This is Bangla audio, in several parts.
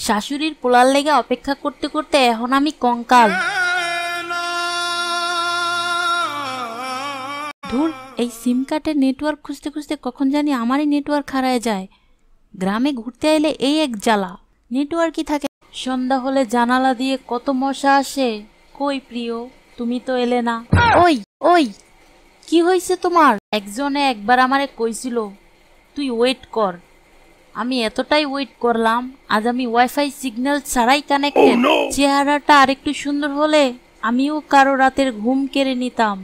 শাশুড়ির পোলার লেগে অপেক্ষা করতে করতে এখন আমি কঙ্কাল। ধুর, এই সিম কার্ডের নেটওয়ার্ক খুঁজতে খুঁজতে কখন জানি আমারই নেটওয়ার্ক হারায় যায়। গ্রামে ঘুরতে এলে এই এক জ্বালা, নেটওয়ার্কই থাকে। সন্ধ্যা হলে জানালা দিয়ে কত মশা আসে। কই প্রিয়, তুমি তো এলে না। ওই ওই, কি হয়েছে তোমার? একজনে একবার আমারে কইছিল তুই ওয়েট কর। আমি এতটাই ওয়েট করলাম, আজ আমি ওয়াইফাই সিগন্যাল ছাড়াই কানেক্টেড। চেহারাটা আরেকটু সুন্দর হলে আমিও কারো রাতের ঘুম কেড়ে নিতাম।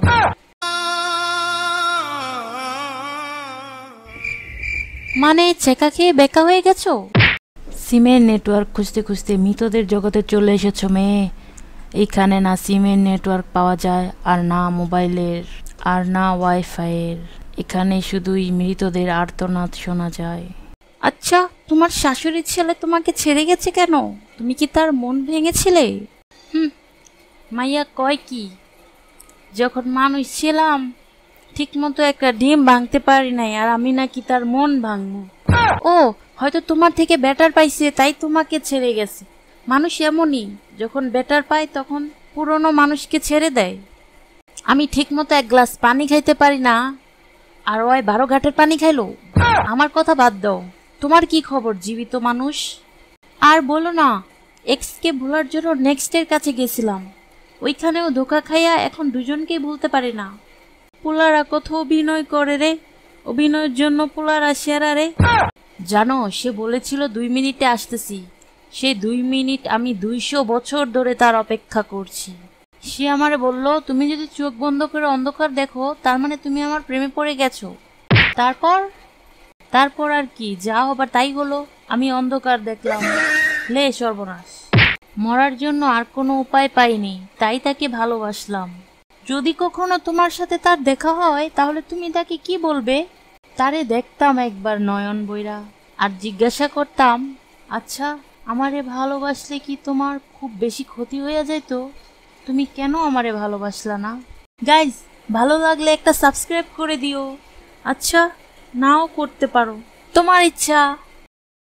মানে ছেকা খেয়ে বেকা হয়ে গেছো? সিমের নেটওয়ার্ক খুঁজতে খুঁজতে মৃতদের জগতে চলে এসেছো মেয়ে। এইখানে না সিমের নেটওয়ার্ক পাওয়া যায়, আর না মোবাইলের, আর না ওয়াইফাইয়ের। এখানে শুধুই মৃতদের আর্তনাদ শোনা যায়। আচ্ছা, তোমার শাশুড়ির ছেলে তোমাকে ছেড়ে গেছে কেন? তুমি কি তার মন ভেঙেছিলে? মাইয়া কয় কি, যখন মানুষ ছিলাম ঠিক মতো একটা ডিম ভাঙতে পারি নাই, আর আমি নাকি তার মন ভাঙবো? ও, হয়তো তোমার থেকে বেটার পাইছে তাই তোমাকে ছেড়ে গেছে। মানুষ এমনই, যখন বেটার পায় তখন পুরনো মানুষকে ছেড়ে দেয়। আমি ঠিক মতো এক গ্লাস পানি খাইতে পারি না, আর ওই 12 ঘাটের পানি খাইলো। আমার কথা বাদ দাও, তোমার কি খবর জীবিত মানুষ? আর বলো না, এক্সকে ভোলার জন্য নেক্সটের কাছে গেছিলাম, ওইখানেও ধোকা খাইয়া এখন দুজনকেই ভুলতে পারি না। পোলারা কত অভিনয় করে রে, অভিনয়ের জন্য পোলারা সেরা রে। জানো, সে বলেছিল 2 মিনিটে আসতেছি। সে 2 মিনিট আমি 200 বছর ধরে তার অপেক্ষা করছি। সে আমারে বলল, তুমি যদি চোখ বন্ধ করে অন্ধকার দেখো তার মানে তুমি আমার প্রেমে পড়ে গেছো। তারপর আর কি, যা হবার তাই হলো। আমি অন্ধকার দেখলাম, লে সর্বনাশ। মরার জন্য আর কোনো উপায় পাইনি, তাই তাকে ভালোবাসলাম। যদি কখনো তোমার সাথে তার দেখা হয় তাহলে তুমি তাকে কি বলবে? তারে দেখতাম একবার নয়ন বইরা, আর জিজ্ঞাসা করতাম, আচ্ছা আমারে ভালোবাসলে কি তোমার খুব বেশি ক্ষতি হয়ে যেত? তুমি কেন আমারে ভালোবাসলা না? গাইজ, ভালো লাগলে একটা সাবস্ক্রাইব করে দিও। আচ্ছা, নাও করতে পারো, তোমার ইচ্ছা।